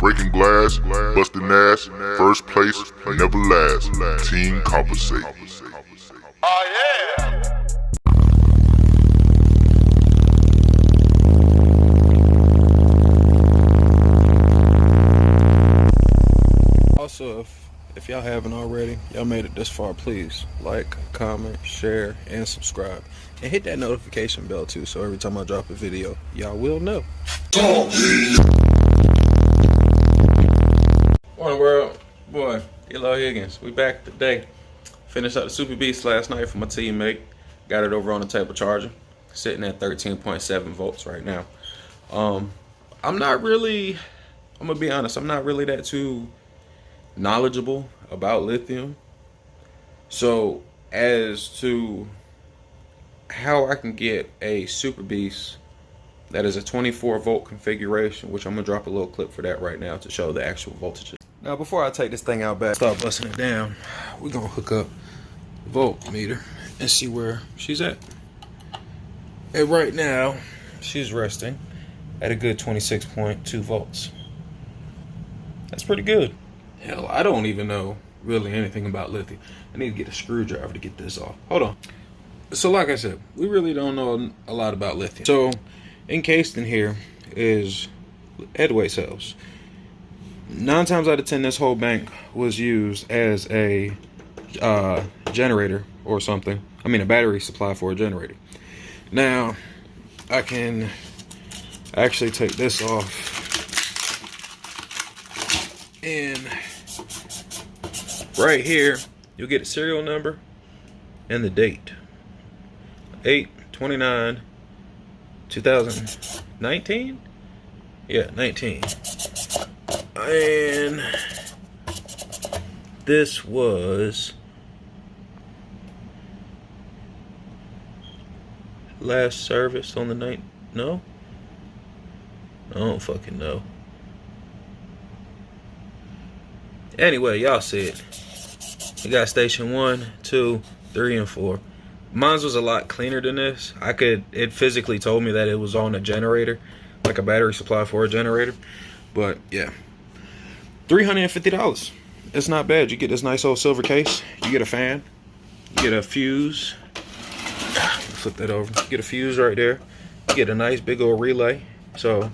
breaking glass, busting ass, first place, never last. Team compensate. Oh yeah! Also, if y'all haven't already, y'all made it this far, please like, comment, share, and subscribe. And hit that notification bell too, so every time I drop a video, y'all will know. Morning world, boy, Elo Higgins. We back today. Finished up the Superbeast last night for my teammate. Got it over on the table charger, sitting at 13.7 volts right now. I'm gonna be honest, I'm not really that too knowledgeable about lithium. So as to how I can get a Superbeast that is a 24 volt configuration, which I'm gonna drop a little clip for that right now to show the actual voltages. Now before I take this thing out back, start busting it down, we're gonna hook up the voltmeter and see where she's at. And right now, she's resting at a good 26.2 volts. That's pretty good. Hell, I don't even know really anything about lithium. I need to get a screwdriver to get this off. Hold on. So like I said, we really don't know a lot about lithium. So encased in here is headway cells. 9 times out of 10, this whole bank was used as a generator or something. I mean, a battery supply for a generator. Now, I can actually take this off and right here, you'll get a serial number and the date. 8/29/2019? Yeah, 19. And this was last service on the night. No? I don't fucking know. Anyway, y'all see it. We got station 1, 2, 3, and 4. Mine was a lot cleaner than this. It physically told me that it was on a generator, like a battery supply for a generator. But yeah, $350. It's not bad. You get this nice old silver case. You get a fan. You get a fuse. Flip that over. You get a fuse right there. You get a nice big old relay. So,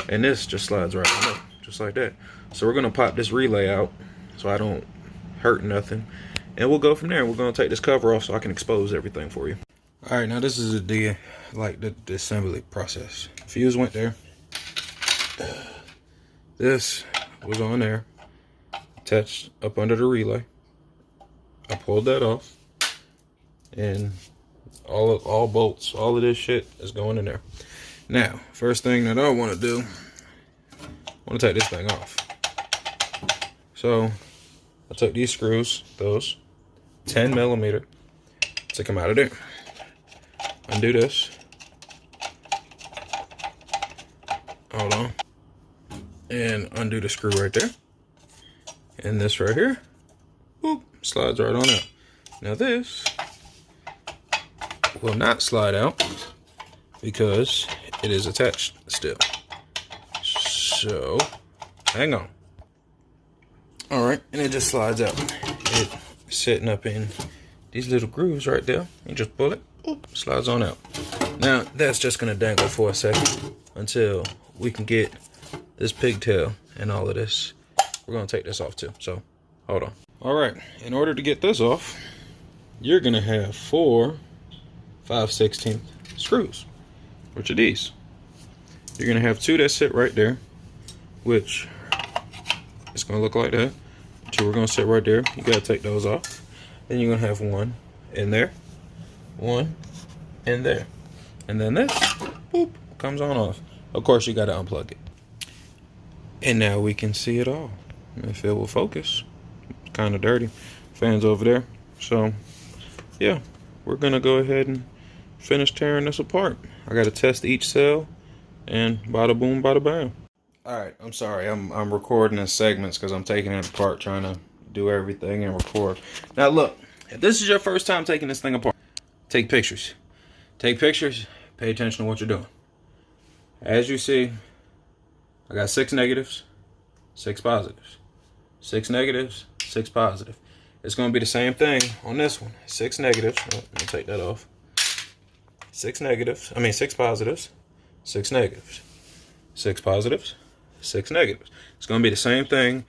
and this just slides right on up, just like that. So we're gonna pop this relay out so I don't hurt nothing, and we'll go from there. We're gonna take this cover off so I can expose everything for you. All right, now this is the assembly process. Fuse went there. This was on there, attached up under the relay. I pulled that off, and all bolts, all of this shit is going in there. Now, first thing that I want to do, I want to take this thing off. So I took these screws, those 10 millimeter, take them out of there. Undo this. Hold on. And undo the screw right there. And this right here, boop, slides right on out. Now this will not slide out because it is attached still. So, hang on. All right, and it just slides out. It's sitting up in these little grooves right there. You just pull it, boop, slides on out. Now, that's just gonna dangle for a second until we can get this pigtail and all of this. We're gonna take this off too, so hold on. All right, in order to get this off, you're gonna have 4 5/16 screws, which are these. You're gonna have 2 that sit right there, which it's gonna look like that. 2 are gonna sit right there. You gotta take those off. Then you're gonna have 1 in there, 1 in there, and then this, boop, comes on off. Of course, you gotta unplug it. And now we can see it all. If it will focus, it's kind of dirty. Fans over there. So, yeah, we're gonna go ahead and finish tearing this apart. I gotta test each cell, and bada boom, bada bam. All right, I'm sorry. I'm recording in segments because I'm taking it apart, trying to do everything and record. Now look, if this is your first time taking this thing apart, take pictures. Take pictures. Pay attention to what you're doing. As you see, I got 6 negatives, 6 positives. 6 negatives, 6 positive. It's going to be the same thing on this one. 6 negatives. Oh, let me take that off. 6 negatives. 6 positives, 6 negatives. 6 positives, 6 negatives. It's going to be the same thing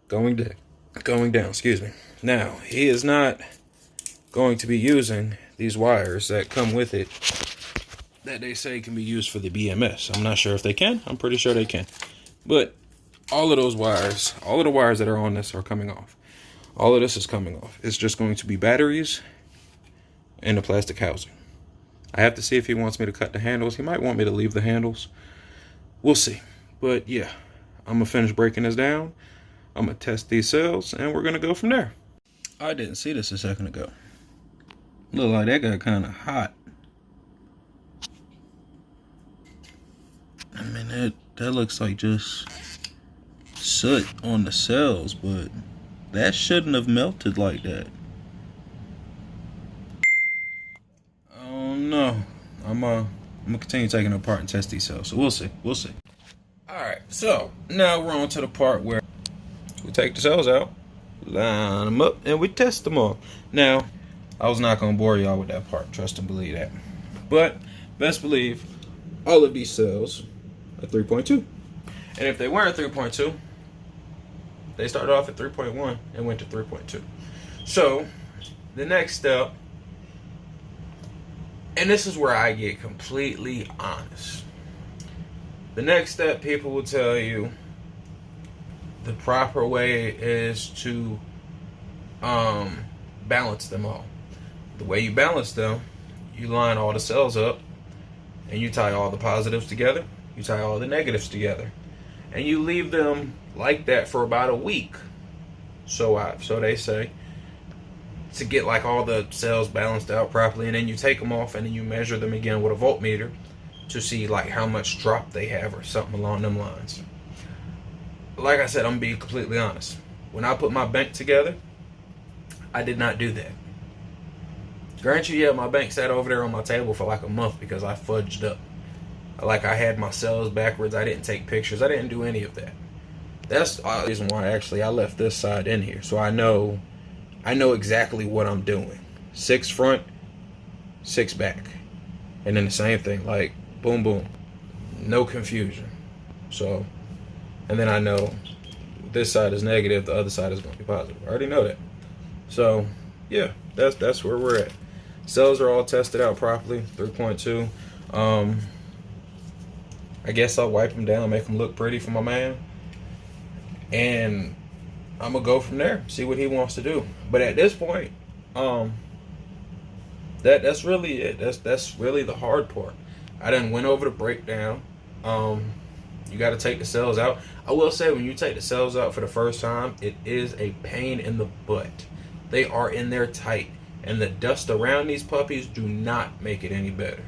going down. Excuse me. Now, he is not going to be using these wires that come with it that they say can be used for the BMS. I'm not sure if they can. I'm pretty sure they can. But all of those wires, all of the wires that are on this are coming off. All of this is coming off. It's just going to be batteries and the plastic housing. I have to see if he wants me to cut the handles. He might want me to leave the handles. We'll see. But yeah, I'm going to finish breaking this down. I'm going to test these cells, and we're going to go from there. I didn't see this a second ago. Look like that got kind of hot. That looks like just soot on the cells, but that shouldn't have melted like that. Oh no. I'm gonna continue taking it apart and test these cells. So we'll see. Alright, so now we're on to the part where we take the cells out, line them up, and we test them all. Now, I was not gonna bore y'all with that part, trust and believe that. But best believe all of these cells are 3.2. And if they weren't 3.2, they started off at 3.1 and went to 3.2. So the next step, and this is where I get completely honest. The next step, people will tell you the proper way is to balance them all. The way you balance them, you line all the cells up and you tie all the positives together, you tie all the negatives together, and you leave them like that for about a week. So they say, to get like all the cells balanced out properly, and then you take them off and then you measure them again with a voltmeter to see like how much drop they have or something along them lines. Like I said, I'm being completely honest. When I put my bank together, I did not do that. Grant you, yeah, my bank sat over there on my table for like a month because I fudged up. Like I had my cells backwards. I didn't take pictures. I didn't do any of that. That's the reason why actually I left this side in here. So I know exactly what I'm doing. 6 front, 6 back. And then the same thing, like boom, boom. No confusion. So, and then I know this side is negative, the other side is going to be positive. I already know that. So, yeah, that's where we're at. Cells are all tested out properly, 3.2. I guess I'll wipe them down, make them look pretty for my man. And I'm going to go from there, see what he wants to do. But at this point, that's really it. That's really the hard part. I done went over the breakdown. You got to take the cells out. I will say, when you take the cells out for the first time, it is a pain in the butt. They are in there tight, and the dust around these puppies do not make it any better.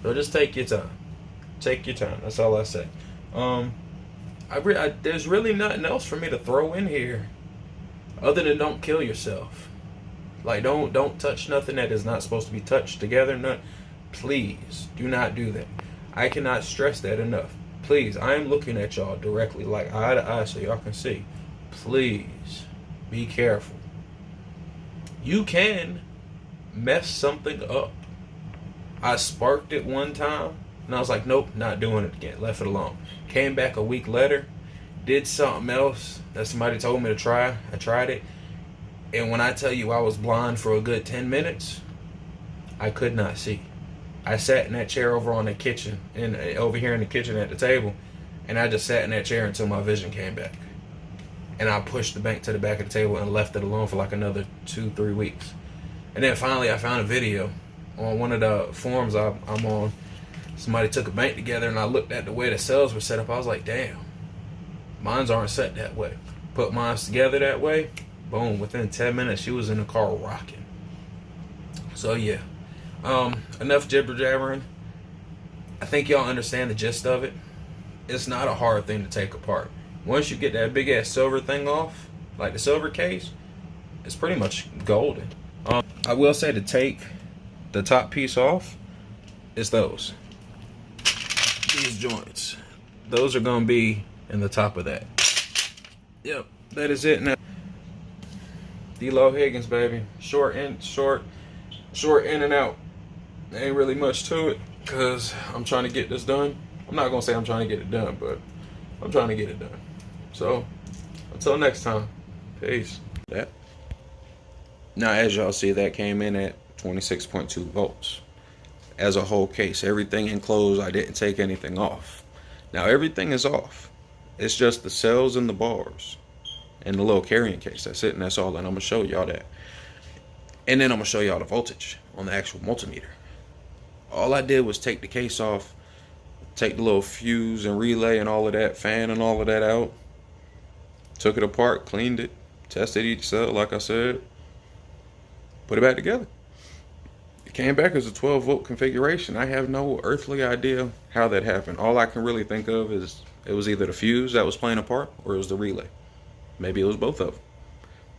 So just take your time. Take your time. That's all I say. There's really nothing else for me to throw in here other than don't kill yourself. Like don't touch nothing that is not supposed to be touched together. Please do not do that. I cannot stress that enough. Please, I am looking at y'all directly, like eye to eye, so y'all can see. Please be careful. You can mess something up. I sparked it one time and I was like, nope, not doing it again. Left it alone. Came back a week later, did something else that somebody told me to try. I tried it. And when I tell you I was blind for a good 10 minutes, I could not see. I sat in that chair over on the kitchen, and over here in the kitchen at the table, and I just sat in that chair until my vision came back. And I pushed the bank to the back of the table and left it alone for like another 2-3 weeks. And then finally I found a video on one of the forums I'm on. Somebody took a bank together, and I looked at the way the cells were set up. I was like, damn, mines aren't set that way. Put mine together that way, boom, within 10 minutes she was in the car rocking. So yeah, enough jibber jabbering. I think y'all understand the gist of it. It's not a hard thing to take apart. Once you get that big ass silver thing off, like the silver case, it's pretty much golden. I will say, to take the top piece off, it's these joints. Those are gonna be in the top of that. Yep, that is it now. D-Lo Higgins, baby. Short in and out. There ain't really much to it, because I'm trying to get this done. I'm not going to say I'm trying to get it done, but I'm trying to get it done. So, until next time, peace. That. Now, as y'all see, that came in at 26.2 volts. As a whole case, everything enclosed, I didn't take anything off. Now, everything is off. It's just the cells and the bars and the little carrying case. That's it, and that's all. And I'm going to show y'all that. And then I'm going to show y'all the voltage on the actual multimeter. All I did was take the case off, take the little fuse and relay and all of that, fan and all of that out. Took it apart, cleaned it, tested each cell, like I said. Put it back together. It came back as a 12-volt configuration. I have no earthly idea how that happened. All I can really think of is it was either the fuse that was playing a part or it was the relay. Maybe it was both of them.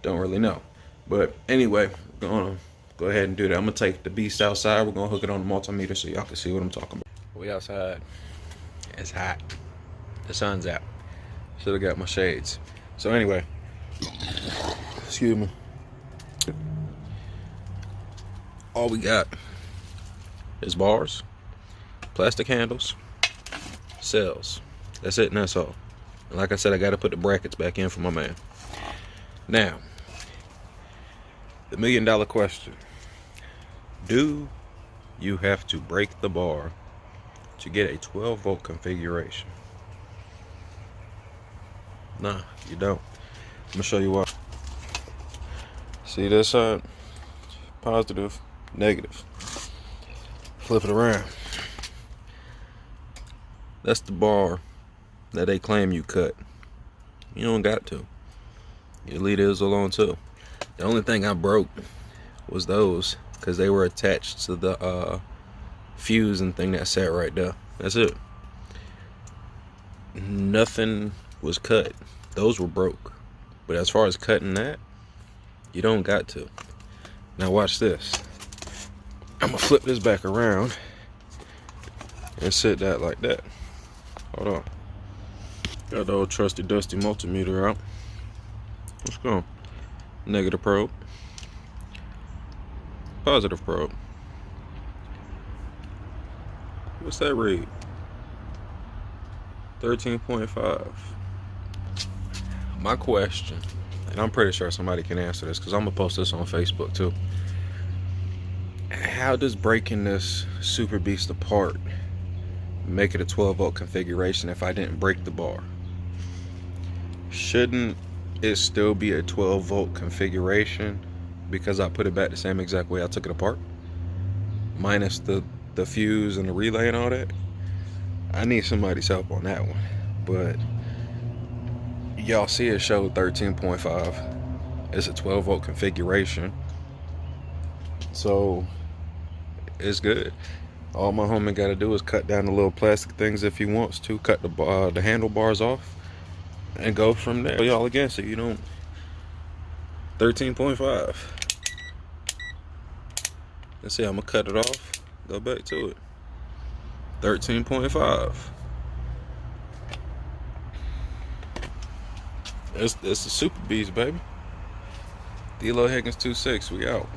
Don't really know. But anyway, we're going to go ahead and do that. I'm going to take the beast outside. We're going to hook it on the multimeter so y'all can see what I'm talking about. We outside. It's hot. The sun's out. Should have got my shades. So anyway, excuse me. All we got is bars, plastic handles, cells. That's it and that's all. And like I said, I got to put the brackets back in for my man. Now, the $1 million question. Do you have to break the bar to get a 12-volt configuration? Nah, you don't. I'm going to show you why. See this side? Positive, negative. Flip it around. That's the bar that they claim you cut. You don't got to. You leave those alone too. The only thing I broke was those, because they were attached to the fuse and thing that sat right there. That's it. Nothing was cut. Those were broke. But as far as cutting that, you don't got to. Now watch this. I'm gonna flip this back around and set that like that. Hold on. Got the old trusty dusty multimeter out. Let's go. Negative probe. Positive probe. What's that read? 13.5. My question, and I'm pretty sure somebody can answer this because I'm gonna post this on Facebook too. How does breaking this Superbeast apart make it a 12-volt configuration if I didn't break the bar? Shouldn't it still be a 12-volt configuration because I put it back the same exact way I took it apart? Minus the fuse and the relay and all that? I need somebody's help on that one. But y'all see it showed 13.5. It's a 12-volt configuration. So it's good. All my homie got to do is cut down the little plastic things if he wants to. Cut the handlebars off and go from there. Y'all again, so you don't. 13.5. Let's see, I'm gonna cut it off. Go back to it. 13.5. It's the Superbeast, baby. D-Lo Higgins 2.6. We out.